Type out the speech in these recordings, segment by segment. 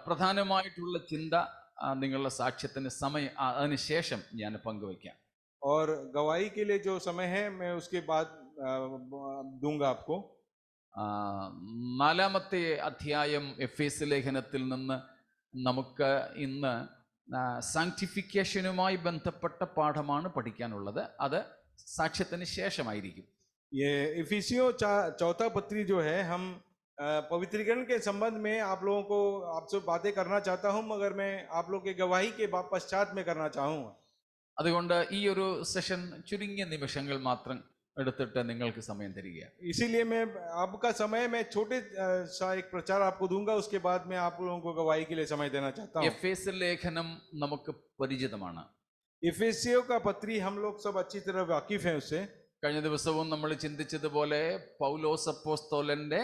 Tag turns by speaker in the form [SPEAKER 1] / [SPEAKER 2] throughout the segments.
[SPEAKER 1] പ്രധാനമായിട്ടുള്ള ചിന്ത നിങ്ങളുടെ സാക്ഷ്യത്തിന് അതിന് ശേഷം ഞാൻ പങ്കുവയ്ക്കാം.
[SPEAKER 2] और गवाही के लिए जो समय है मैं उसके बाद दूंगा आपको.
[SPEAKER 1] 4-ാമത്തെ അധ്യായം എഫേസ്യ ലേഖനത്തിൽ നിന്ന് നമുക്ക് ഇന്ന് സാങ്ക്ടിഫിക്കേഷനുമായി ബന്ധപ്പെട്ട പാഠമാണ് പഠിക്കാനുള്ളത്. അത് സാക്ഷ്യത്തിന് ശേഷമായിരിക്കും.
[SPEAKER 2] ये इफिसियों चौथा पत्री जो है, हम पवित्रीकरण के संबंध में आप लोगों को आपसे बातें करना चाहता हूं, मगर मैं आप लोग के गवाही के पश्चात में करना चाहूंगा.
[SPEAKER 1] അതുകൊണ്ട് ഈ ഒരു സെഷൻ ചുരുങ്ങിയ നിമിഷങ്ങൾ മാത്രം എടുത്തിട്ട് നിങ്ങൾക്ക് സമയം തരിക.
[SPEAKER 2] इसीलिए मैं आपका समय में छोटे सा एक प्रचार आपको दूंगा, उसके बाद मैं आप लोगों को गवाही के लिए समय देना चाहता हूं.
[SPEAKER 1] എഫേസ്യ ലേഖനം നമുക്ക് പരിചിതമാണ്.
[SPEAKER 2] इफिसियों का पत्री हम लोग सब अच्छी तरह वाकिफ हैं उससे.
[SPEAKER 1] കഴിഞ്ഞ ദിവസവും നമ്മൾ ചിന്തിച്ചതുപോലെ പൗലോസ് അപ്പോസ്തലന്റെ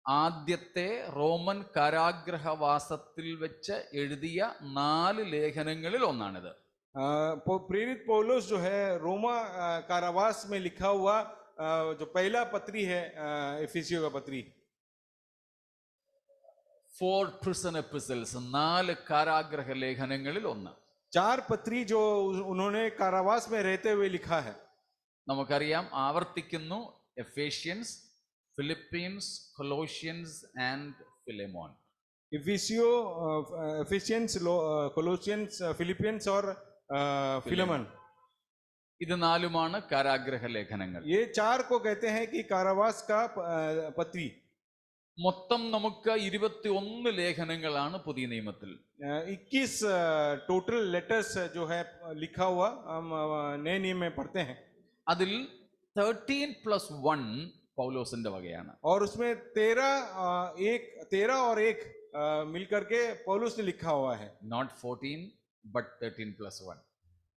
[SPEAKER 1] ആദ്യത്തെ റോമൻ കാരാഗ്രഹവാസത്തിൽ വെച്ച് എഴുതിയ 4 ലേഖനങ്ങളിൽ ഒന്നാണിത്.
[SPEAKER 2] प्रेरित पौलुस जो है रोमा कारावास में लिखा हुआ जो पहला पत्री है इफिसियों का पत्री.
[SPEAKER 1] 4 prison epistles, 4 കാരാഗ്രഹ ലേഖനങ്ങളിൽ ഒന്ന്.
[SPEAKER 2] 4 पत्री जो उन्होंने कारावास में रहते हुए लिखा है.
[SPEAKER 1] നമുക്കറിയാം, ആവർത്തിക്കുന്നു: Ephesians, Philippians, Colossians and Philemon.
[SPEAKER 2] Ephesians, Colossians, Philippians और फिलेमन.
[SPEAKER 1] ഇത് 4 കാരാഗ്രഹ ലേഖനങ്ങൾ.
[SPEAKER 2] ये 4 को कहते हैं कि कारावास का पत्री.
[SPEAKER 1] മൊത്തം നമുക്ക് 21 ലേഖനങ്ങളാണ് പുതിയ നിയമത്തിൽ.
[SPEAKER 2] 21 टोटल लेटर्स जो है लिखा हुआ हम नए नियम में पढ़ते हैं.
[SPEAKER 1] അതിൽ 13+1 പൗലോസിന്റെ വകയാണ്.
[SPEAKER 2] और उसमें 13 और 1 मिलकर के पौलुस ने लिखा हुआ है.
[SPEAKER 1] Not 14 but 13+1.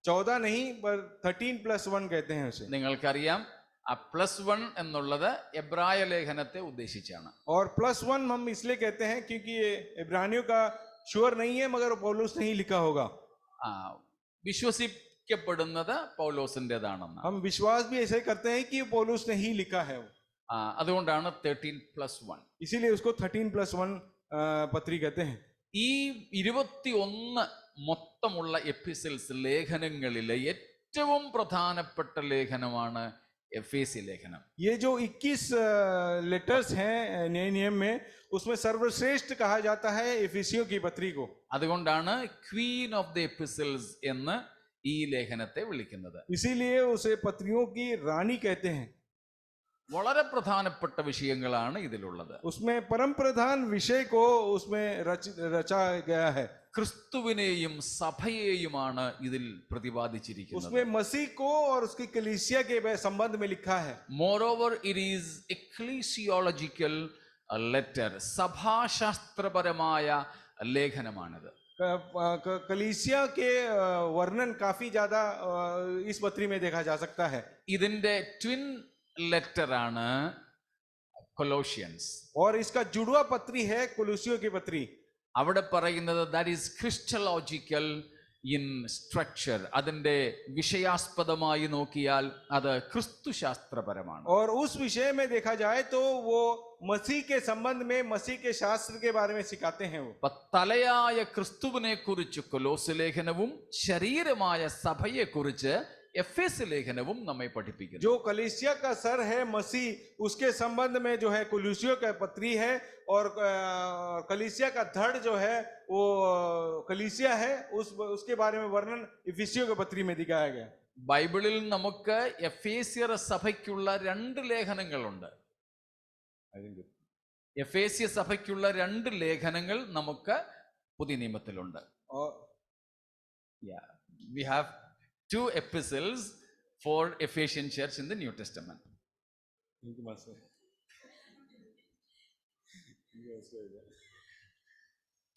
[SPEAKER 2] 14 नहीं पर 13+1 कहते हैं उसे.
[SPEAKER 1] നിങ്ങൾക്കറിയാം, ആ +1 എന്നുള്ളത് എബ്രായ ലേഖനത്തെ ഉദ്ദേശിച്ചാണ്.
[SPEAKER 2] और +1 हम इसलिए कहते हैं क्योंकि ये इब्रानियों का श्योर नहीं है, मगर पौलुस ने ही लिखा होगा.
[SPEAKER 1] വിശ്വസിക്കപ്പെടുന്നത് പൗലോസിന്റേതാണെന്ന്.
[SPEAKER 2] हम विश्वास भी ऐसे करते हैं कि पौलुस ने ही लिखा है.
[SPEAKER 1] അതുകൊണ്ടാണ് 13+1.
[SPEAKER 2] इसीलिए उसको 13+1 पत्री कहते हैं.
[SPEAKER 1] ഈ 21 മൊത്തമുള്ള എപ്പിസൽസ് ലേഖനങ്ങളിലെ ഏറ്റവും പ്രധാനപ്പെട്ട ലേഖനമാണ് എഫേസ്യ ലേഖനം.
[SPEAKER 2] ये जो 21 लेटर्स हैं नए नियम में, उसमें सर्वश्रेष्ठ कहा जाता है एफिसियों की पत्री को.
[SPEAKER 1] അതുകൊണ്ടാണ് ക്വീൻ ഓഫ് ദി എപ്പിസൽസ് എന്ന് ഈ ലേഖനത്തെ വിളിക്കുന്നത്.
[SPEAKER 2] इसीलिए उसे पत्रियों की रानी कहते हैं.
[SPEAKER 1] വളരെ പ്രധാനപ്പെട്ട വിഷയങ്ങളാണ് ഇതിലുള്ളത്.
[SPEAKER 2] उसमें परम प्रधान विषय को उसमें रचा गया है.
[SPEAKER 1] ക്രിസ്തുവിനെയും സഭയെയുമാണ് ഇതിൽ പ്രതിപാദിച്ചിരിക്കുന്നത്.
[SPEAKER 2] उसमें मसीह को और उसकी कलीसिया के संबंध में लिखा है.
[SPEAKER 1] Moreover, it is ecclesiological letter. സഭാശാസ്ത്രപരമായ ലേഖനമാണിത്.
[SPEAKER 2] कलीसिया के वर्णन काफी ज्यादा इस पत्री में देखा जा सकता है.
[SPEAKER 1] ഇതിന്റെ ട്വിൻ ലെറ്റർ ആണ് കൊലോഷ്യൻസ്.
[SPEAKER 2] और इसका जुड़वा पत्री है कोलोसियों की पत्री.
[SPEAKER 1] അവിടെ പറയുന്നത് that is Christological in structure. അതിന്റെ വിഷയാസ്പദമായി നോക്കിയാൽ അത് ക്രിസ്തുശാസ്ത്രപരമാണ്.
[SPEAKER 2] और उस विषय में देखा जाए तो वो मसीह के संबंध में मसीह के शास्त्र के बारे में सिखाते हैं. वो
[SPEAKER 1] തലയായ ക്രിസ്തുവിനെ കുറിച്ച് കൊലോസ്യ ലേഖനവും ശരീരമായ സഭയെ കുറിച്ച് എഫേസ്യ ലേഖനവും നമ്മെ പഠിപ്പിക്കുന്നു.
[SPEAKER 2] जो कलीसिया का सर है मसीह, उसके संबंध में जो है कोलोसियों का पत्री है, और कलीसिया का धड़ जो है वो कलीसिया है, उसके बारे में वर्णन इफिसियों के पत्री में दिखाया गया.
[SPEAKER 1] ബൈബിളിൽ നമുക്ക് എഫേസ്യർ സഭയ്ക്കുള്ള 2 ലേഖനങ്ങളുണ്ട്. എഫേസ്യ സഭയ്ക്കുള്ള 2 ലേഖനങ്ങൾ നമുക്ക് പുതിയ നിയമത്തിലുണ്ട്. We have 2 epistles for Ephesian church in the New Testament.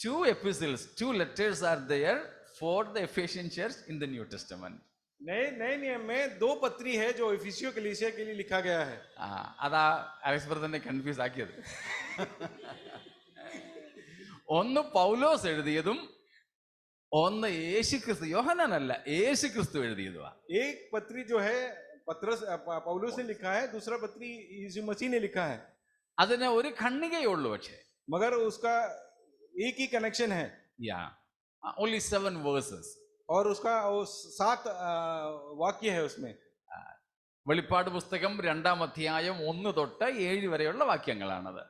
[SPEAKER 1] 2 epistles, 2 letters are there for the Ephesian church in the New Testament.
[SPEAKER 2] नए नियम में 2 पत्री है जो इफिसियों कलीसिया के लिए लिखा गया है.
[SPEAKER 1] അതാ അലക്സ് ബ്രദറിനെ കൺഫ്യൂസ് ആക്കിയത്. ഒന്ന് പൗലോസ് എഴുതിയതും ഒന്ന് യേശുക്രിസ്തു, യോഹന്നാനല്ല, യേശുക്രിസ്തു എഴുതിയതുവാ.
[SPEAKER 2] एक पत्री जो है पत्रस पौलुस ने लिखा है, दूसरा पत्री यीशु मसीह ने लिखा है.
[SPEAKER 1] അതിന് ഒരു ഖണ്ഡികയേ ഉള്ളൂ. പക്ഷേ
[SPEAKER 2] मगर उसका एक ही कनेक्शन है
[SPEAKER 1] Yeah, only 7 verses.
[SPEAKER 2] और उसका वो 7 वाक्य है उसमें.
[SPEAKER 1] വെളിപ്പാട് പുസ്തകം 2-ാം അധ്യായം 1 തൊട്ട് 7 വരെയുള്ള വാക്യങ്ങളാണത്.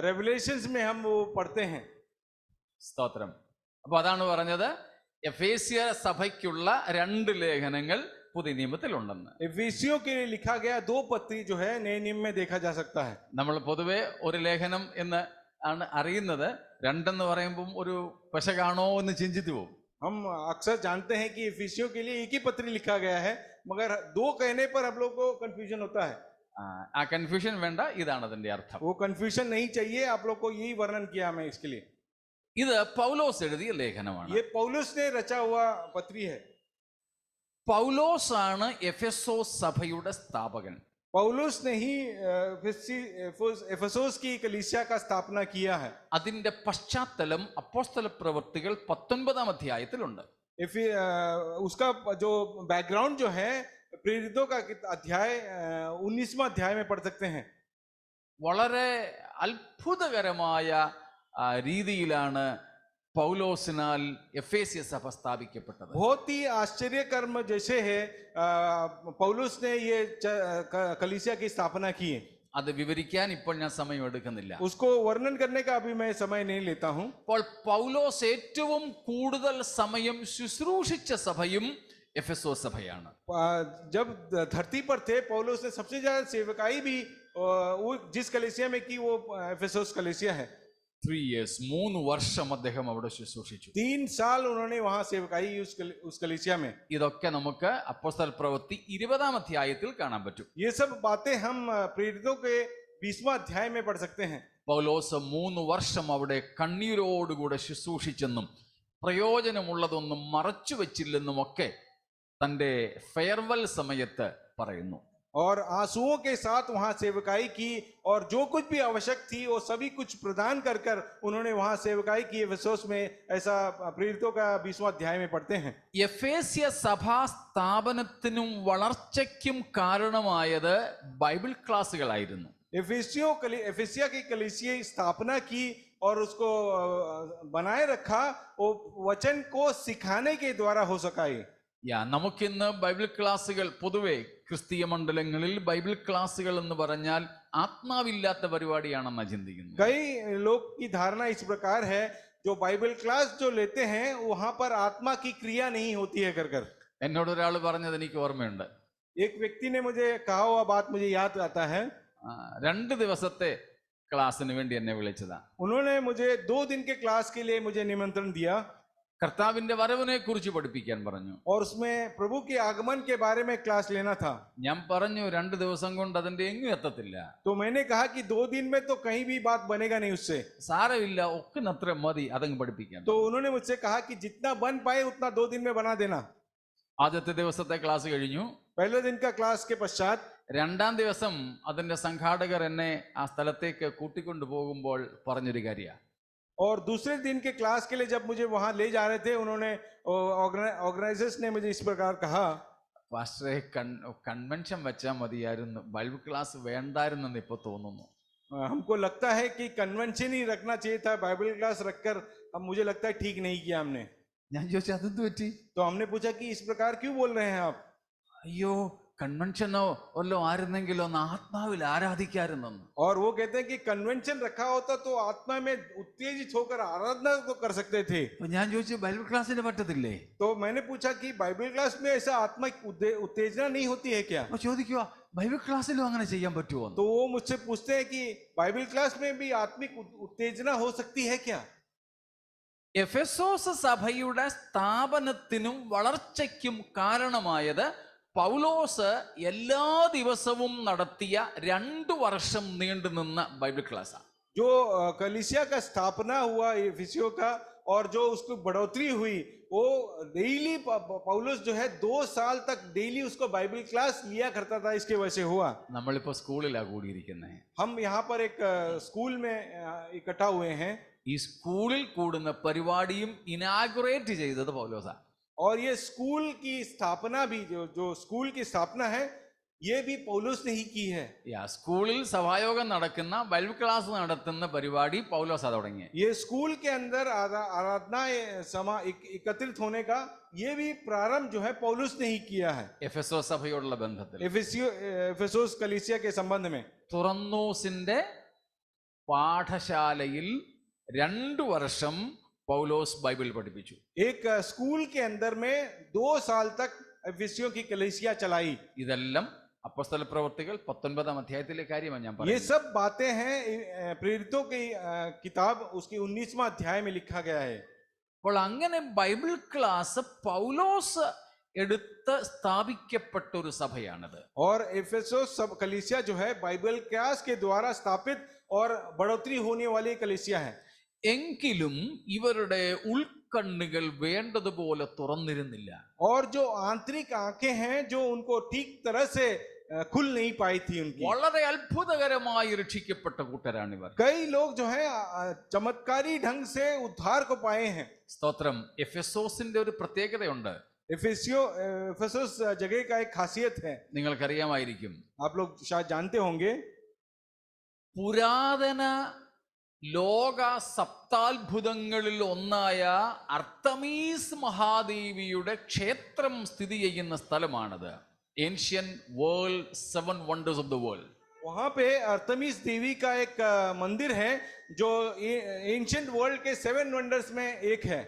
[SPEAKER 2] रेवलेशंस में हम वो पढ़ते हैं.
[SPEAKER 1] സ്തോത്രം. അപ്പൊ അതാണ് പറഞ്ഞത് എഫേസ്യ സഭയ്ക്കുള്ള 2 ലേഖനങ്ങൾ പുതിയ നിയമത്തിലുണ്ടെന്ന്.
[SPEAKER 2] एफिसियों के लिए लिखा गया 2 पत्री जो है नए नियम में देखा जा सकता है.
[SPEAKER 1] നമ്മൾ പൊതുവെ ഒരു ലേഖനം എന്ന് ആണ് അറിയുന്നത്. 2 എന്ന് പറയുമ്പോൾ ഒരു പെശകാണോ എന്ന് ചിന്തിച്ചു പോകും.
[SPEAKER 2] हम अक्सर जानते हैं कि एफिसियों के लिए एक ही पत्री लिखा गया है, मगर 2 कहने पर हम लोग को कंफ्यूजन होता है.
[SPEAKER 1] ആ കൺഫ്യൂഷൻ വേണ്ട, ഇതാണ് അതിന്റെ അർത്ഥം.
[SPEAKER 2] वो कंफ्यूजन नहीं चाहिए. आप लोग को यही वर्णन किया मैं इसके लिए.
[SPEAKER 1] ഇത് പൗലോസ് എഴുതിയ ലേഖനമാണ്.
[SPEAKER 2] ये पौलुस ने रचा हुआ पत्री है.
[SPEAKER 1] പൗലോസ് ആണ് എഫെസോസ് സഭയുടെ സ്ഥാപകൻ.
[SPEAKER 2] पौलुस ने ही एफेसोस की कलीसिया का स्थापना किया है.
[SPEAKER 1] അതിന്റെ പശ്ചാത്തലം അപ്പോസ്തല പ്രവൃത്തികൾ 19-ാം അധ്യായത്തിലുണ്ട്.
[SPEAKER 2] उसका जो बैकग्राउंड जो है प्रेरितों का अध्याय 19वां अध्याय में पढ़ सकते हैं.
[SPEAKER 1] വളരെ അത്ഭുതകരമായ രീതിയിലാണ് പൗലോസിനാൽ എഫേസ്യ സഭ സ്ഥാപിക്കപ്പെട്ടത്.
[SPEAKER 2] बहुत ही आश्चर्य कर्म जैसे है पौलुस ने ये कलीसिया की स्थापना की है.
[SPEAKER 1] അത് വിവരിക്കാൻ ഇപ്പോൾ ഞാൻ സമയം എടുക്കുന്നില്ല.
[SPEAKER 2] उसको वर्णन करने का अभी मैं समय नहीं लेता हूं.
[SPEAKER 1] അപ്പോൾ പൗലോസ് ഏറ്റവും കൂടുതൽ സമയം ശുശ്രൂഷിച്ച സഭയും എഫെസോസ് സഭയാണ്.
[SPEAKER 2] जब धरती पर थे पौलुस ने सबसे ज्यादा सेवकाई भी वो जिस कलीसिया में की वो एफेसोस कलीसिया है.
[SPEAKER 1] 3 years 3 വർഷം അദ്ദേഹം അവിടെ ശുശ്രൂഷിച്ചു.
[SPEAKER 2] 3 साल उन्होंने वहां सेवकाई उस कलीसिया में.
[SPEAKER 1] ഇതൊക്കെ നമുക്ക് അപ്പോസ്തല പ്രവൃത്തി 20-ാം അധ്യായത്തിൽ കാണാൻ പറ്റും.
[SPEAKER 2] ये सब बातें हम प्रेरितों के 20वां अध्याय में पढ़ सकते हैं.
[SPEAKER 1] പൗലോസ് 3 വർഷം അവിടെ കണ്ണീരോടുകൂടെ ശുശ്രൂഷിച്ചെന്നും പ്രയോജനമുള്ളതൊന്നും മറച്ചു വെച്ചില്ലെന്നുമൊക്കെ തന്റെ ഫെയർവെൽ സമയത്ത് പറയുന്നു.
[SPEAKER 2] और आंसुओं के साथ वहां सेवकाई की और जो कुछ भी आवश्यक थी वो सभी कुछ प्रदान कर कर उन्होंने वहां सेवकाई की. एफेसोस में ऐसा प्रेरितों का 20वां अध्याय में पढ़ते हैं.
[SPEAKER 1] എഫേസ്യ സഭാ സ്ഥാപനത്തിനും വളർച്ചയ്ക്കും കാരണമായത് ബൈബിൾ ക്ലാസ്സുകളായിരുന്നു.
[SPEAKER 2] एफेसिया की कलीसिया स्थापना की और उसको बनाए रखा वो वचन को सिखाने के द्वारा हो सका.
[SPEAKER 1] നമുക്കിന്ന് ബൈബിൾ ക്ലാസ്സുകൾ പൊതുവെ ക്രിസ്തീയ മണ്ഡലങ്ങളിൽ ബൈബിൾ ക്ലാസ്സുകൾ എന്ന് പറഞ്ഞാൽ ആത്മാവില്ലാത്ത പരിപാടിയാണെന്നാണ് ചിന്തിക്കുന്നത്.
[SPEAKER 2] कई लोग की धारणा इस प्रकार है जो बाइबल क्लास जो लेते हैं वहां पर आत्मा की क्रिया नहीं होती है कर.
[SPEAKER 1] എന്നോട് ഒരാൾ പറഞ്ഞത് എനിക്ക് ഓർമ്മയുണ്ട്.
[SPEAKER 2] एक व्यक्ति ने मुझे कहा हुआ बात मुझे याद आता है.
[SPEAKER 1] 2 ദിവസത്തെ ക്ലാസ്സിന് വേണ്ടി എന്നെ വിളിച്ചതാ.
[SPEAKER 2] उन्होंने मुझे 2 दिन के क्लास के लिए मुझे निमंत्रण दिया.
[SPEAKER 1] കർത്താവിന്റെ വരവിനെ കുറിച്ച് പഠിപ്പിക്കാൻ പറഞ്ഞു.
[SPEAKER 2] और उसमें प्रभु के आगमन के बारे में क्लास लेना था.
[SPEAKER 1] ഞാൻ പറഞ്ഞു 2 ദിവസം കൊണ്ട് അതിന്റെ എങ്ങും എത്തത്തില്ല.
[SPEAKER 2] तो मैंने कहा कि 2 दिन में तो कहीं भी बात बनेगा नहीं उससे.
[SPEAKER 1] സാരമില്ല, ഒക്കിനത്ര മതി അതങ്ങ് പഠിപ്പിക്കാൻ.
[SPEAKER 2] तो उन्होंने मुझसे कहा कि जितना बन पाए उतना 2 दिन में बना देना.
[SPEAKER 1] ആദ്യത്തെ ദിവസത്തെ ക്ലാസ് കഴിഞ്ഞു.
[SPEAKER 2] पहले दिन का क्लास के पश्चात
[SPEAKER 1] 2-ാം ദിവസം അതിന്റെ സംഘാടകർ എന്നെ ആ സ്ഥലത്തേക്ക് കൂട്ടിക്കൊണ്ടു പോകുമ്പോൾ പറഞ്ഞൊരു കാര്യമാണ്.
[SPEAKER 2] और दूसरे दिन के क्लास के लिए जब मुझे वहां ले जा रहे थे उन्होंने ऑर्गेनाइजर्स ने मुझे इस प्रकार कहा,
[SPEAKER 1] പാസ്റ്ററെ കൺവെൻഷൻ വെച്ചാൽ മതിയായിരുന്നു, ബൈബിൾ ക്ലാസ് വേണ്ടായിരുന്നെന്ന് ഇപ്പൊ തോന്നുന്നു.
[SPEAKER 2] हमको लगता है कि कन्वेंशन ही रखना चाहिए था, बाइबल क्लास रखकर अब मुझे लगता है ठीक नहीं किया हमने.
[SPEAKER 1] ഞാൻ ചോദിച്ചു അതെന്ത് പറ്റി?
[SPEAKER 2] तो हमने पूछा कि इस प्रकार क्यों बोल रहे हैं आप?
[SPEAKER 1] അയ്യോ കൺവെൻഷനോ വല്ലോ ആയിരുന്നെങ്കിലോ ഒന്ന് ആത്മാവിൽ ആരാധിക്കായിരുന്നു.
[SPEAKER 2] और वो कहते हैं कि कन्वेंशन रखा होता तो आत्मा में उत्तेजित होकर आराधना तो कर सकते थे.
[SPEAKER 1] ഞാൻ ചോദിച്ചു ബൈബിൾ ക്ലാസ്സിന് പറ്റത്തില്ലേ?
[SPEAKER 2] तो मैंने पूछा कि बाइबल क्लास में ऐसा आत्मिक उत्तेजना नहीं होती है क्या?
[SPEAKER 1] ചോദിക്കുക ബൈബിൾ ക്ലാസ്സിലും അങ്ങനെ ചെയ്യാൻ പറ്റുമോ?
[SPEAKER 2] तो वो मुझसे पूछते हैं कि बाइबल क्लास में भी आत्मिक उत्तेजना हो सकती है क्या?
[SPEAKER 1] എഫെസോസ് സഭയുടെ സ്ഥാപനത്തിനും വളർച്ചയ്ക്കും കാരണമായത് പൗലോസ് എല്ലാ ദിവസവും നടത്തിയ 2 വർഷം നീണ്ടുനിന്ന ബൈബിൾ ക്ലാസ്സാണ്.
[SPEAKER 2] जो कलीसिया का स्थापना हुआ एफिसियों का और जो उसको बढ़ोतरी हुई वो डेली पौलुस जो है 2 साल तक डेली उसको बाइबल क्लास लिया करता था. इसके वजह से हुआ.
[SPEAKER 1] നമ്മളിപ്പോ സ്കൂളിലാ കൂടിയിരിക്കുന്നത്.
[SPEAKER 2] हम यहाँ पर एक स्कूल में इकट्ठा हुए हैं.
[SPEAKER 1] ഈ സ്കൂളിൽ കൂടുന്ന പരിപാടിയും ഇനാഗുറേറ്റ് ചെയ്തത് പൗലോസാ.
[SPEAKER 2] और ये स्कूल की स्थापना भी जो स्कूल की स्थापना है ये भी पौलुस ने ही की है।
[SPEAKER 1] സ്കൂളിൽ സഭായോഗം നടക്കുന്ന ബൈബിൾ ക്ലാസ് നടത്തുന്ന പരിപാടി പൗലോസാ തുടങ്ങിയത്.
[SPEAKER 2] ये स्कूल के अंदर आराधना एकत्रित होने का ये भी प्रारंभ जो है पौलुस ने ही किया है।
[SPEAKER 1] എഫെസോസ് സഭയോടുള്ള ബന്ധത്തിൽ
[SPEAKER 2] एफेसोस कलीसिया के संबंध में
[SPEAKER 1] തുറന്നൂസിന്റെ പാഠശാലയിൽ 2 വർഷം പൗലോസ് ബൈബിൾ പഠിപ്പിച്ചു.
[SPEAKER 2] एक स्कूल के अंदर में 2 साल तक एफेसियों की कलीसिया चलाई।
[SPEAKER 1] ഇതെല്ലാം അപ്പോസ്തല പ്രവൃത്തികൾ 19-ാം അധ്യായത്തിലെ കാര്യമാണ് ഞാൻ
[SPEAKER 2] ये
[SPEAKER 1] പറയുന്നത്.
[SPEAKER 2] सब बातें हैं प्रेरितों की किताब उसकी 19वां अध्याय में लिखा गया है।
[SPEAKER 1] അപ്പോൾ അങ്ങനെ ബൈബിൾ ക്ലാസ് പൗലോസ് എടുത്ത് സ്ഥാപിക്കപ്പെട്ട ഒരു സഭയാണിത്.
[SPEAKER 2] और एफेसोस सब कलीसिया जो है बाइबल क्लास के द्वारा स्थापित और बढ़ोतरी होने वाली कलीसिया है।
[SPEAKER 1] എങ്കിലും ഇവരുടെ ഉൾക്കണ്ണുകൾ വേണ്ടതുപോലെ തുറന്നിരുന്നില്ല.
[SPEAKER 2] और जो आंतरिक आंखें हैं जो उनको ठीक तरह से खुल नहीं पाई थी उनकी।
[SPEAKER 1] വളരെ അത്ഭുതകരമായി രക്ഷിക്കപ്പെട്ട കൂട്ടരാണിവർ.
[SPEAKER 2] कई लोग जो है चमत्कारी ढंग से उद्धार को पाए हैं।
[SPEAKER 1] സ്തോത്രം. എഫെസോസിന്റെ ഒരു പ്രത്യേകതയുണ്ട്.
[SPEAKER 2] एफेसोस जगह का एक खासियत है,
[SPEAKER 1] നിങ്ങൾക്കറിയാമായിരിക്കും.
[SPEAKER 2] आप लोग शायद जानते होंगे।
[SPEAKER 1] പുരാതന ലോക സപ്താത്ഭുതങ്ങളിൽ ഒന്നായ അർത്തമീസ് മഹാദേവിയുടെ ക്ഷേത്രം സ്ഥിതി ചെയ്യുന്ന സ്ഥലമാണത്. Ancient world 7 wonders of the world.
[SPEAKER 2] वहां पे अर्थमीस देवी का एक मंदिर है जो एंशिएंट वर्ल्ड के 7 वंडर्स में एक है।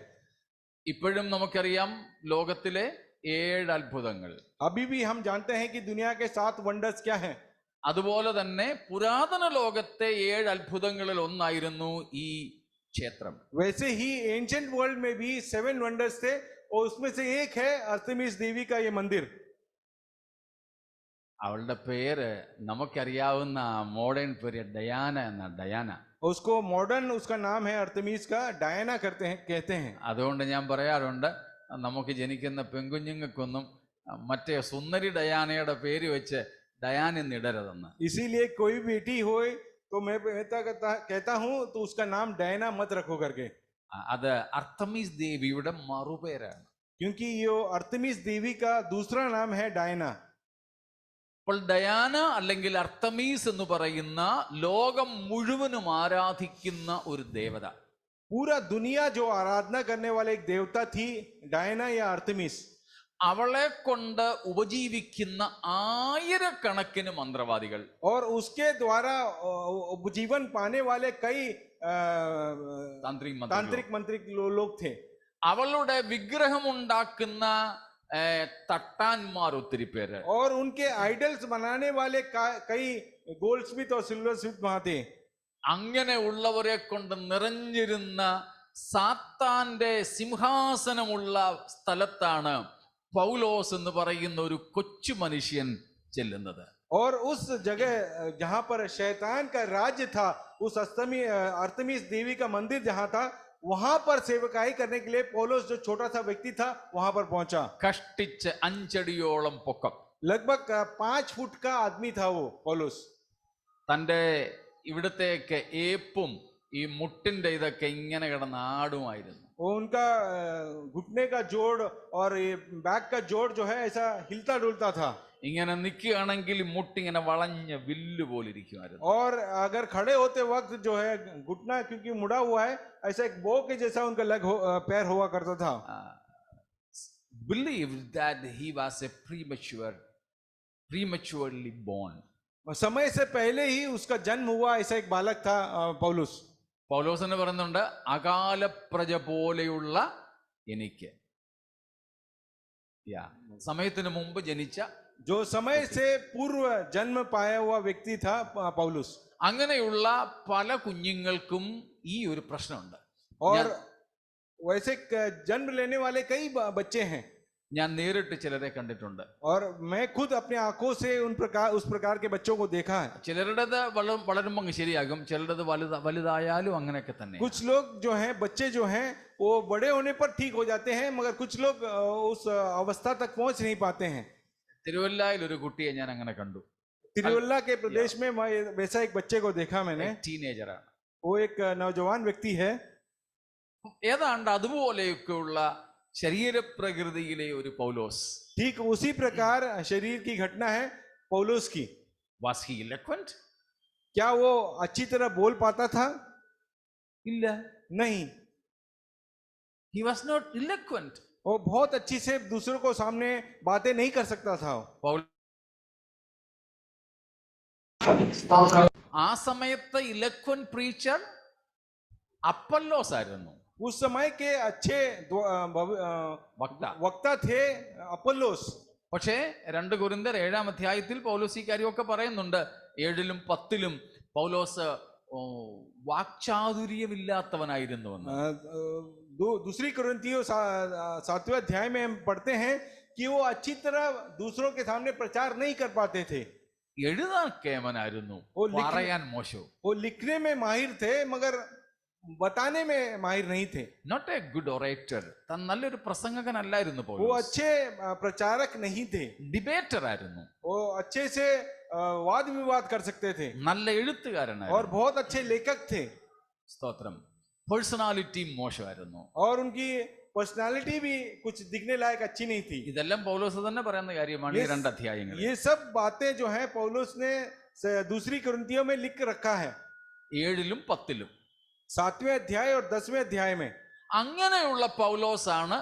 [SPEAKER 1] ഇപ്പോഴും നമുക്കറിയാം ലോകത്തിലെ 7 അത്ഭുതങ്ങൾ.
[SPEAKER 2] अभी भी हम जानते हैं कि दुनिया के 7 वंडर्स क्या हैं।
[SPEAKER 1] അതുപോലെ തന്നെ പുരാതന ലോകത്തെ 7 അത്ഭുതങ്ങളിൽ ഒന്നായിരുന്നു ഈ ക്ഷേത്രം.
[SPEAKER 2] वैसे ही एंशिएंट वर्ल्ड में भी 7 वंडर्स थे और उसमें से एक है अर्थमीस देवी का ये मंदिर।
[SPEAKER 1] അവളുടെ പേര് നമുക്കറിയാവുന്ന മോഡേൺ പേര് ഡയാന എന്ന. ഡയാന.
[SPEAKER 2] उसको मॉडर्न उसका नाम है अर्थमीस का, डायना कहते हैं।
[SPEAKER 1] അതുകൊണ്ട് ഞാൻ പറയാറുണ്ട്, നമുക്ക് ജനിക്കുന്ന പെൺകുഞ്ഞുങ്ങൾക്കൊന്നും മറ്റേ സുന്ദരി ഡയാനയുടെ പേര് വെച്ച് ഡയാൻ എന്നിടരുതെന്ന്.
[SPEAKER 2] इसीलिए कोई बेटी हो तो मैं कहता हूं तो उसका नाम डायना मत रखो करके,
[SPEAKER 1] അത് അർത്തമീസ് ദേവിയുടെ മറുപേരാണ്.
[SPEAKER 2] क्योंकि ये अर्थमीस देवी का दूसरा नाम है डायना।
[SPEAKER 1] അപ്പോൾ ഡയാന അല്ലെങ്കിൽ അർത്തമീസ് എന്ന് പറയുന്ന ലോകം മുഴുവനും ആരാധിക്കുന്ന ഒരു ദേവത.
[SPEAKER 2] पूरा दुनिया जो आराधना करने वाले एक देवता थी डायना या अर्थमीस।
[SPEAKER 1] അവളെ കൊണ്ട് ഉപജീവിക്കുന്ന ആയിരക്കണക്കിന് മന്ത്രവാദികൾ,
[SPEAKER 2] और उसके द्वारा उपजीवन पाने वाले कई तांत्रिक मंत्रिक लोग थे।
[SPEAKER 1] അവളുടെ വിഗ്രഹമുണ്ടാക്കുന്ന തട്ടാന്മാർ ഒത്തിരി പേര്,
[SPEAKER 2] और उनके आइडल्स बनाने वाले कई गोल्ड स्मिथ और सिल्वर स्मिथ वहां थे।
[SPEAKER 1] അങ്ങനെ ഉള്ളവരെ കൊണ്ട് നിറഞ്ഞിരുന്ന സാത്താന്റെ സിംഹാസനമുള്ള സ്ഥലത്താണ് പൗലോസ് എന്ന് പറയുന്ന ഒരു കൊച്ചു മനുഷ്യൻ ചെല്ലുന്നത്.
[SPEAKER 2] और उस जगह जहां पर शैतान का राज्य था, उस अर्थमीस देवी का मंदिर जहां था, वहां पर सेवकाई करने के लिए पौलुस जो छोटा सा व्यक्ति था वहां पर पहुंचा।
[SPEAKER 1] കഷ്ടിച്ച് 5 അടിയോളം പൊക്കം.
[SPEAKER 2] लगभग 5 फुट का आदमी था वो पौलुस।
[SPEAKER 1] തൻ്റെ ഇവിടത്തേക്ക് ഏപ്പും ഈ മുട്ടിന്റെ ഇതൊക്കെ ഇങ്ങനെ കിടന്നാടുമായിരുന്നു.
[SPEAKER 2] वो उनका घुटने का जोड़ और ये बैक का जोड़ जो है ऐसा हिलता डुलता था।
[SPEAKER 1] ഇങ്ങനെ നിൽക്കുകയാണെങ്കിൽ മുട്ടിങ്ങനെ വളഞ്ഞ വില്ല് പോലെ ഇരിക്കുമായിരുന്നു.
[SPEAKER 2] और अगर खड़े होते वक्त जो है घुटना क्योंकि मुड़ा हुआ है, ऐसा एक बो के जैसा उनका पैर हुआ करता था।
[SPEAKER 1] Believed that he was a prematurely born.
[SPEAKER 2] समय से पहले ही उसका जन्म हुआ ऐसा एक बालक था पौलुस।
[SPEAKER 1] പൗലോസ് എന്ന് പറയുന്നുണ്ട്, അകാലപ്രജ പോലെയുള്ള എനിക്ക്, സമയത്തിന് മുമ്പ് ജനിച്ച,
[SPEAKER 2] जो समय से पूर्व जन्म पाया हुआ व्यक्ति था पौलुस।
[SPEAKER 1] അങ്ങനെയുള്ള പല കുഞ്ഞുങ്ങൾക്കും ഈ ഒരു പ്രശ്നമുണ്ട്.
[SPEAKER 2] और वैसे जन्म लेने वाले कई बच्चे हैं।
[SPEAKER 1] ഞാൻ നേരിട്ട് ചിലരെ കണ്ടിട്ടുണ്ട്.
[SPEAKER 2] और मैं खुद अपनी आंखों से उस प्रकार के बच्चों को देखा है।
[SPEAKER 1] ചിലരുടേത് വളരുമ്പോൾ ശരിയാകും, ചിലരുടേത് വലുതായാലും അങ്ങനെയൊക്കെ തന്നെ.
[SPEAKER 2] कुछ लोग जो हैं बच्चे जो हैं वो बड़े होने पर ठीक हो जाते हैं, मगर कुछ लोग उस अवस्था तक पहुंच नहीं पाते हैं।
[SPEAKER 1] തിരുവല്ലയിൽ ഒരു കുട്ടിയെ ഞാൻ അങ്ങനെ കണ്ടു.
[SPEAKER 2] तिरुवल्ला के प्रदेश में वैसा एक बच्चे को देखा मैंने।
[SPEAKER 1] ടീനേജറാണ്.
[SPEAKER 2] वो एक नौजवान व्यक्ति है।
[SPEAKER 1] ഏതാണ്ട് അതുപോലെയൊക്കെയുള്ള ശരീരപ്രകൃതിയിലെ ഒരു പൗലോസ്.
[SPEAKER 2] ठीक उसी प्रकार शरीर की घटना है, पौलुस की।
[SPEAKER 1] Was he eloquent?
[SPEAKER 2] क्या वो अच्छी तरह बोल पाता था?
[SPEAKER 1] Illa.
[SPEAKER 2] नहीं,
[SPEAKER 1] He was not eloquent.
[SPEAKER 2] वो बहुत अच्छी से दूसरों को सामने बातें नहीं कर सकता था।
[SPEAKER 1] Paul ആ സമയത്ത് ഇലക്വന്റ് പ്രീച്ചർ അപ്പല്ലോസ് ആയിരുന്നു,
[SPEAKER 2] उस समय के अच्छे
[SPEAKER 1] വക്ത.
[SPEAKER 2] वक्ता थे अपोलोस।
[SPEAKER 1] പക്ഷേ 2 കൊരിന്ത്യർ 7-ാം അധ്യായത്തിൽ പൗലോസ് ഈ കാര്യമൊക്കെ പറയുന്നുണ്ട്. 7-ലും 10-ലും പൗലോസ് വാക്ചാതുര്യമില്ലാത്തവനായിരുന്നുവെന്ന്.
[SPEAKER 2] दूसरी कुरिन्थियों 7वें अध्याय में हम पढ़ते हैं कि वो अच्छी तरह दूसरों के सामने प्रचार नहीं कर पाते थे।
[SPEAKER 1] എഴുതാൻ കേമനായിരുന്നു, പറയാൻ മോശവും.
[SPEAKER 2] वो लिखने में माहिर थे मगर बताने में माहिर नहीं थे।
[SPEAKER 1] Not a good orator. താൻ നല്ലൊരു പ്രസംഗകനല്ലായിരുന്നു
[SPEAKER 2] वो
[SPEAKER 1] പൗലോസ്.
[SPEAKER 2] अच्छे प्रचारक नहीं थे।
[SPEAKER 1] ഡിബേറ്റർ ആയിരുന്നു,
[SPEAKER 2] वो अच्छे से वाद विवाद कर सकते थे
[SPEAKER 1] നല്ല എഴുത്തുകാരനായിരുന്നു.
[SPEAKER 2] और बहुत अच्छे लेखक थे।
[SPEAKER 1] സ്തോത്രം. പേഴ്സണാലിറ്റി മോശമായിരുന്നു.
[SPEAKER 2] और उनकी पर्सनालिटी भी कुछ दिखने लायक अच्छी नहीं थी।
[SPEAKER 1] ഇതെല്ലാം പൗലോസ് തന്നെ പറയുന്ന കാര്യമാണ് ഈ 2 അധ്യായങ്ങളിൽ.
[SPEAKER 2] ये सब बातें जो है पौलुस ने दूसरी कुरिन्थियों में लिख रखा है,
[SPEAKER 1] 7-ലും 10-ലും.
[SPEAKER 2] 7वें अध्याय और 10वें अध्याय में।
[SPEAKER 1] അങ്ങനെയുള്ള പൗലോസാണ്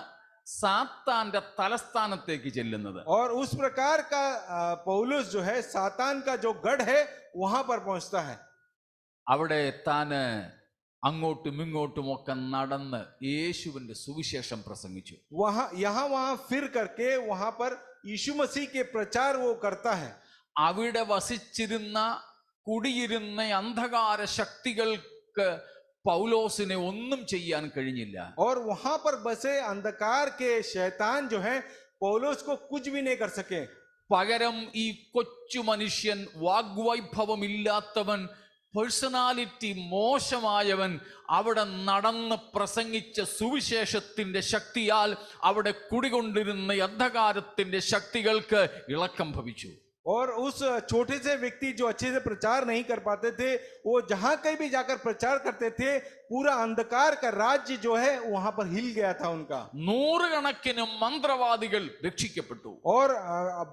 [SPEAKER 1] സാത്താന്റെ തലസ്ഥാനത്തേക്ക് ചെല്ലുന്നത്.
[SPEAKER 2] और उस प्रकार का पौलुस जो है सातान का जो गढ़ है वहां पर पहुंचता है।
[SPEAKER 1] അവിടെ താന് അങ്ങോട്ടും ഇങ്ങോട്ടും ഒക്കെ നടന്ന് യേശുവിന്റെ സുവിശേഷം പ്രസംഗിച്ചു.
[SPEAKER 2] वहां फिर करके वहां पर यीशु मसीह के प्रचार वो करता है।
[SPEAKER 1] അവിടെ വസിച്ചിരുന്ന കുടിയിരുന്ന അന്ധകാര ശക്തികൾക്ക് പൗലോസിനെ ഒന്നും ചെയ്യാൻ കഴിഞ്ഞില്ല.
[SPEAKER 2] और वहां पर बसे अंधकार के शैतान जो है पौलुस को कुछ भी नहीं कर सके।
[SPEAKER 1] പകരം ഈ കൊച്ചു മനുഷ്യൻ, വാഗ്വൈഭവമില്ലാത്തവൻ, പേഴ്സണാലിറ്റി മോശമായവൻ അവിടെ നടന്ന് പ്രസംഗിച്ച സുവിശേഷത്തിന്റെ ശക്തിയാൽ അവിടെ കുടികൊണ്ടിരുന്ന അന്ധകാരത്തിന്റെ ശക്തികൾക്ക് ഇളക്കം ഭവിച്ചു.
[SPEAKER 2] और उस छोटे से व्यक्ति जो अच्छे से प्रचार नहीं कर पाते थे, वो जहां कहीं भी जाकर प्रचार करते थे, पूरा अंधकार का राज्य जो है वहां पर हिल गया था उनका।
[SPEAKER 1] 100 കണക്കിന് മന്ത്രവാദികൾ രക്ഷിക്കപ്പെട്ടു.
[SPEAKER 2] और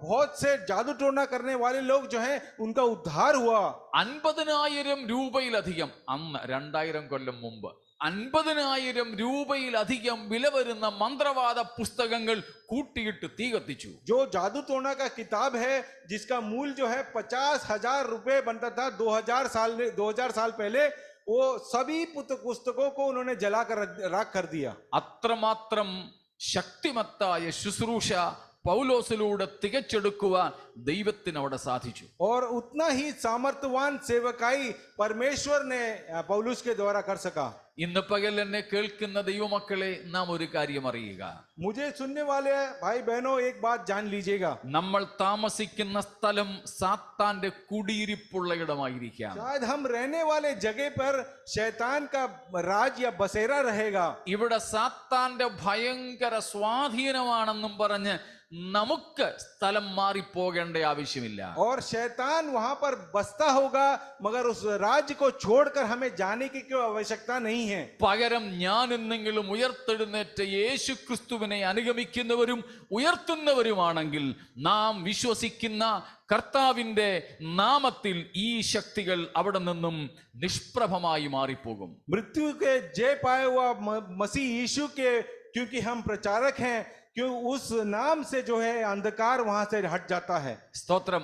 [SPEAKER 2] बहुत से जादू टोना करने वाले लोग जो है उनका उद्धार हुआ।
[SPEAKER 1] 50,000 രൂപയിലധികം, അന്ന് 2000 കൊല്ലം മുമ്പ് 50,000 രൂപയിലധികം വില വരുന്ന മന്ത്രവാദ പുസ്തകങ്ങൾ കൂട്ടിയിട്ട് തീ കത്തിച്ചു.
[SPEAKER 2] जो जादू टोना का किताब है जिसका मूल्य जो है 50,000 रुपए बनता था 2000 साल पहले, वो सभी पुस्तकों को उन्होंने जलाकर राख कर दिया।
[SPEAKER 1] അത്രമാത്രം ശക്തിമത്തായ ശുശ്രൂഷ പൗലോസിലൂടെ തികച്ചെടുക്കുവാൻ ദൈവത്തിന് അവിടെ സാധിച്ചു.
[SPEAKER 2] और उतना ही सामर्थ्यवान सेवकाई परमेश्वर ने पौलुस के द्वारा कर सका।
[SPEAKER 1] ഇന്ന് പകൽ എന്നെ കേൾക്കുന്ന ദൈവമക്കളെ, നാം ഒരു കാര്യം അറിയുക.
[SPEAKER 2] मुझे सुनने वाले भाई बहनों एक बात जान लीजिएगा,
[SPEAKER 1] നമ്മൾ താമസിക്കുന്ന സ്ഥലം സാത്താന്റെ കുടിയിരിപ്പുള്ള ഇടമായിരിക്കാം.
[SPEAKER 2] शायद हम रहने वाले जगह पर शैतान का राज या बसेरा रहेगा।
[SPEAKER 1] ഇവിടെ സാത്താന്റെ ഭയങ്കര സ്വാധീനമാണെന്നും പറഞ്ഞ് നമുക്ക് സ്ഥലം മാറിപ്പോകേണ്ട ആവശ്യമില്ല.
[SPEAKER 2] और शैतान वहां पर बसता होगा मगर उस राज्य को छोड़कर हमें जाने की कोई आवश्यकता नहीं है।
[SPEAKER 1] പകരം ഞാനും നിങ്ങളും ഉയർത്തെഴുന്നേറ്റ യേശു ക്രിസ്തുവിനെ അനുഗമിക്കുന്നവരും ഉയർത്തുന്നവരുമാണെങ്കിൽ നാം വിശ്വസിക്കുന്ന കർത്താവിന്റെ നാമത്തിൽ ഈ ശക്തികൾ അവിടെ നിന്നും നിഷ്പ്രഭമായി മാറിപ്പോകും.
[SPEAKER 2] मृत्यु के जय पाए हुआ मसीह यीशु के, क्योंकि हम प्रचारक हैं, क्यों उस नाम से जो है अंधकार वहां से हट जाता है।
[SPEAKER 1] സ്തോത്രം.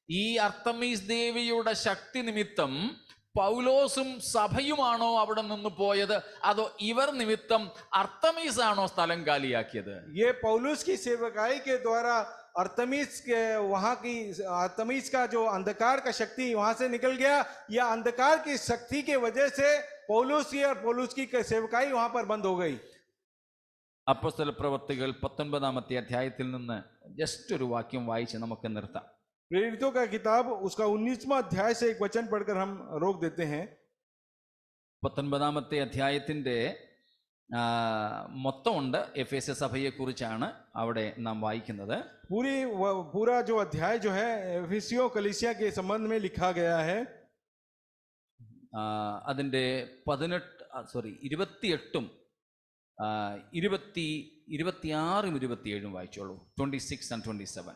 [SPEAKER 1] ഈ അർത്തമീസ് ദേവിയുടെ ശക്തി നിമിത്തം പൗലോസും സഭയുമാണോ അവിടെ നിന്ന് പോയത്, അതോ ഇവർ നിമിത്തം അർത്തമീസ് ആണോ സ്ഥലം കാലിയാക്കിയത്?
[SPEAKER 2] ये पौलुस की सेवकाई के द्वारा अर्थमीस के वहां की अर्थमीस का जो अंधकार का शक्ति वहां से निकल गया, या अंधकार की शक्ति के वजह से पौलुस की और पौलुस की सेवकाई वहां पर बंद हो गई।
[SPEAKER 1] അപ്പോസ്തല പ്രവൃത്തികൾ 19-ാമത്തെ അധ്യായത്തിൽ നിന്ന് ജസ്റ്റ് ഒരു വാക്യം വായിച്ച് നമുക്ക് നിർത്താം.
[SPEAKER 2] प्रेरितों का किताब उसका 19वां अध्याय से एक वचन पढ़कर हम रोक देते हैं।
[SPEAKER 1] 19-ാമത്തെ അധ്യായത്തിന്റെ മൊത്തമുണ്ട്. എഫേസ്യ സഭയെ കുറിച്ചാണ് അവിടെ നാം വായിക്കുന്നത്.
[SPEAKER 2] पूरा जो अध्याय जो है एफेसियों कलीसिया के संबंध में लिखा गया है।
[SPEAKER 1] അതിന്റെ 28-ഉം 26-ഉം 27-ഉം വായിച്ചോളൂ. 26 and 27.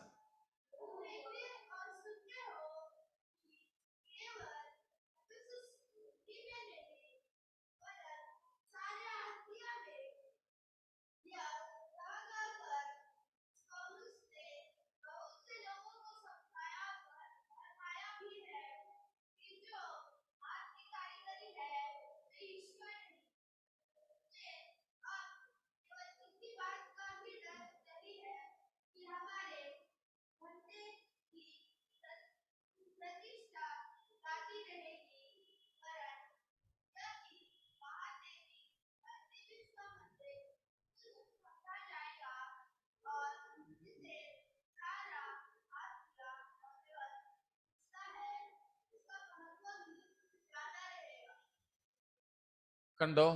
[SPEAKER 1] കണ്ടോ,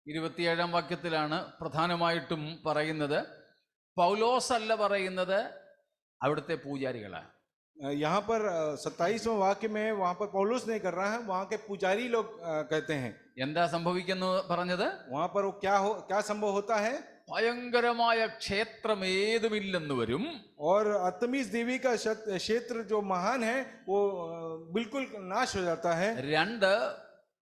[SPEAKER 1] 27-ാം വാക്യത്തിലാണ് പ്രധാനമായിട്ടും പറയുന്നത്. പൗലോസ് അല്ല പറയുന്നത്, അവിടുത്തെ പൂജാരികളാണ്.
[SPEAKER 2] यहाँ पर 27वां वाक्य में वहां पर पौलुस नहीं कर रहा है, वहां के पुजारी लोग कहते हैं।
[SPEAKER 1] എന്താ സംഭവിക്കുന്നു പറഞ്ഞത്?
[SPEAKER 2] वहां पर वो क्या संभव होता है?
[SPEAKER 1] ഭയങ്കരമായ ക്ഷേത്രം ഏതുമില്ലെന്ന് വരും.
[SPEAKER 2] और अर्थमीस देवी का क्षेत्र जो महान है वो बिल्कुल नाश हो जाता है।
[SPEAKER 1] 2,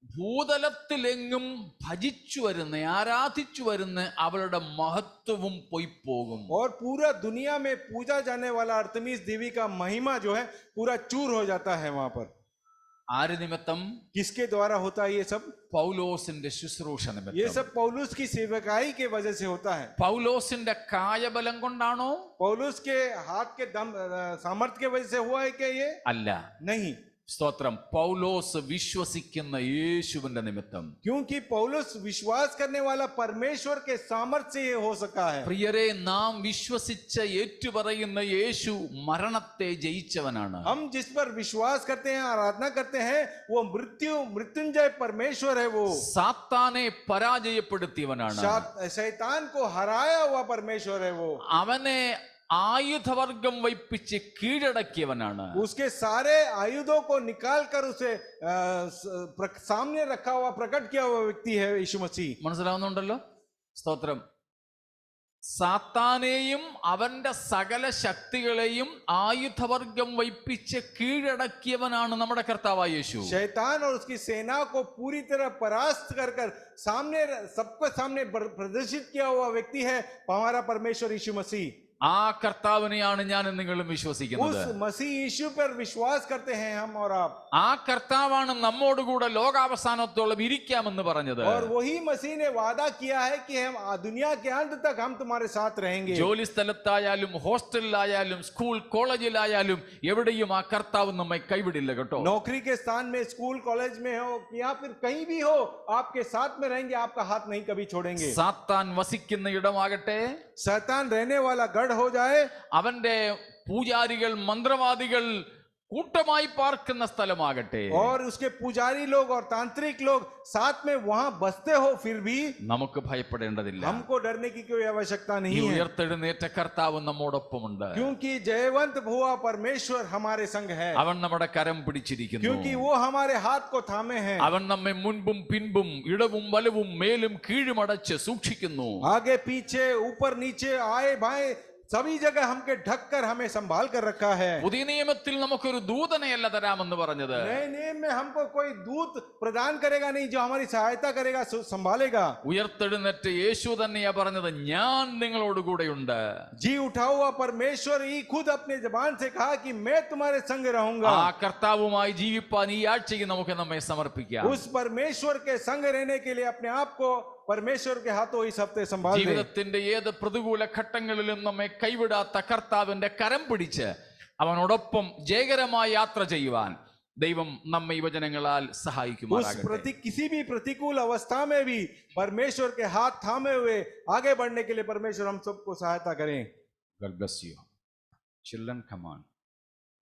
[SPEAKER 1] ഭൂതലത്തിലെങ്ങും ഭജിച്ചു വരുന്ന, ആരാധിച്ചു വരുന്ന അവളുടെ മഹത്വവും പോയി പോകും.
[SPEAKER 2] और पूरा दुनिया में पूजा जाने वाला अर्थमीस देवी का महिमा जो है पूरा चूर हो जाता है वहां पर।
[SPEAKER 1] ആര് നിമിത്തം?
[SPEAKER 2] किसके द्वारा होता है ये सब?
[SPEAKER 1] പൗലോസിന്റെ ശുശ്രൂഷ
[SPEAKER 2] ये
[SPEAKER 1] നിമിത്തം.
[SPEAKER 2] सब पौलुस की सेवकाई के वजह से होता है।
[SPEAKER 1] പൗലോസിന്റെ കായബലം കൊണ്ടാണോ?
[SPEAKER 2] पौलुस के हाथ के दम सामर्थ्य के वजह से हुआ है क्या ये?
[SPEAKER 1] അല്ല.
[SPEAKER 2] नहीं,
[SPEAKER 1] സ്തോത്രം. പൗലോസ് വിശ്വസിക്കുന്ന യേശുവിന്റെ നിമിത്തം.
[SPEAKER 2] क्योंकि पौलुस विश्वास करने वाला परमेश्वर के सामर्थ्य से ये हो सका है।
[SPEAKER 1] പ്രിയരെ, നാം വിശ്വസിച്ച ഏറ്റുപറയുന്ന യേശു മരണത്തെ ജയിച്ചവനാണ്.
[SPEAKER 2] हम जिस पर विश्वास करते हैं, आराधना करते हैं, वो मृत्युंजय परमेश्वर है। वो
[SPEAKER 1] സാത്താനെ പരാജയപ്പെടുത്തിയവനാണ്.
[SPEAKER 2] शैतान को हराया हुआ परमेश्वर है। वो
[SPEAKER 1] അവനെ ആയുധവർഗം വയ്പ്പിച്ച് കീഴടക്കിയവനാണ്.
[SPEAKER 2] उसके सारे आयुधों को निकाल कर उसे सामने रखा हुआ, प्रकट किया हुआ व्यक्ति है यीशु मसीह।
[SPEAKER 1] മനസ്സിലാവുന്നുണ്ടല്ലോ? സ്തോത്രം. സാത്താനെയും അവന്റെ സകല ശക്തികളെയും ആയുധവർഗം വയ്പ്പിച്ച് കീഴടക്കിയവനാണ് നമ്മുടെ കർത്താവായ യേശു.
[SPEAKER 2] शैतान और उसकी सेना को पूरी तरह परास्त कर सामने, सबको सामने प्रदर्शित किया हुआ व्यक्ति है हमारा परमेश्वर यीशु मसीह।
[SPEAKER 1] ആ കർത്താവിനെയാണ് ഞാൻ നിങ്ങളും വിശ്വസിക്കുന്നത്.
[SPEAKER 2] उस मसीह यीशु पर विश्वास करते हैं हम और आप।
[SPEAKER 1] ആ കർത്താവാണ് നമ്മോടുകൂടെ ലോകാവസാനത്തോളം ഇരിക്കാമെന്ന് പറഞ്ഞത്.
[SPEAKER 2] और वही मसीह ने वादा किया है कि हम दुनिया के अंत तक हम तुम्हारे साथ रहेंगे।
[SPEAKER 1] ജോലി സ്ഥലത്തായാലും ഹോസ്റ്റലിലായാലും സ്കൂൾ കോളേജിലായാലും എവിടെയും ആ കർത്താവ് നമ്മെ കൈവിടില്ല കേട്ടോ.
[SPEAKER 2] नौकरी के स्थान में, स्कूल कॉलेज में हो या फिर कहीं भी हो, आपके साथ में रहेंगे, आपका हाथ नहीं कभी छोड़ेंगे।
[SPEAKER 1] സാത്താൻ വസിക്കുന്ന ഇടമാകട്ടെ,
[SPEAKER 2] शैतान रहने वाला गढ़ हो जाए,
[SPEAKER 1] അവന്റെ പൂജാരികൾ മന്ത്രവാദികൾ കൂട്ടമായി പാർക്കുന്ന സ്ഥലമാകട്ടെ,
[SPEAKER 2] और उसके पुजारी लोग और तांत्रिक लोग साथ में वहां बसते हो, फिर भी
[SPEAKER 1] നമുക്ക് ഭയപ്പെടേണ്ടതില്ല.
[SPEAKER 2] हमको डरने की कोई आवश्यकता
[SPEAKER 1] ഈ
[SPEAKER 2] नहीं है,
[SPEAKER 1] ഉയർത്തെഴുന്നേറ്റ കർത്താവ് നമ്മോടൊപ്പമുണ്ട്.
[SPEAKER 2] क्योंकि जयवंत हुआ परमेश्वर हमारे संग है।
[SPEAKER 1] അവൻ നമ്മുടെ കരം പിടിച്ചിരിക്കുന്നു.
[SPEAKER 2] क्योंकि वो हमारे हाथ को थामे हैं।
[SPEAKER 1] അവൻ നമ്മെ മുൻപും പിൻപും ഇടവും വലവും മേലും കീഴുമടച്ച് സൂക്ഷിക്കുന്നു.
[SPEAKER 2] आगे पीछे, ऊपर नीचे, आए बाएं, सभी जगह हमके ढक कर हमें संभाल कर रखा है।
[SPEAKER 1] പുതിയ നിയമത്തിൽ നമുക്കൊരു ദൂതനെയല്ല തരാമെന്ന് പറഞ്ഞത്.
[SPEAKER 2] नए नियम में हमको कोई दूत प्रदान करेगा नहीं जो हमारी सहायता करेगा, संभालेगा।
[SPEAKER 1] ഉയർത്തെഴുന്നേറ്റ് യേശു തന്നെയാ പറഞ്ഞത്, ഞാൻ നിങ്ങളോട് കൂടെയുണ്ട്.
[SPEAKER 2] जी उठा हुआ परमेश्वर ही खुद अपने जबान से कहा कि मैं तुम्हारे संग रहूंगा।
[SPEAKER 1] ആ കർത്താവുമായി ജീവിപ്പാൻ ഈ ആഴ്ചയിൽ നമുക്ക് നമ്മെ സമർപ്പിക്കാം.
[SPEAKER 2] उस परमेश्वर के संग रहने के लिए अपने आप को परमेश्वर के हाथों इस हफ्ते संभाल दे।
[SPEAKER 1] ജീവിതത്തിന്റെ ഏത് പ്രതികൂല ഘട്ടങ്ങളിലും നമ്മെ കൈവിടാത്ത കർത്താവിന്റെ കരം പിടിച്ച് അവനോടൊപ്പം ജയകരമായ യാത്ര ചെയ്യുവാൻ ദൈവം നമ്മെ ഈ വചനങ്ങളാൽ സഹായിക്കുമാറാകട്ടെ.
[SPEAKER 2] किसी भी प्रतिकूल अवस्था में भी परमेश्वर के हाथ थामे हुए आगे बढ़ने के लिए परमेश्वर हम सबको सहायता करें।
[SPEAKER 1] God bless you. Children, come on.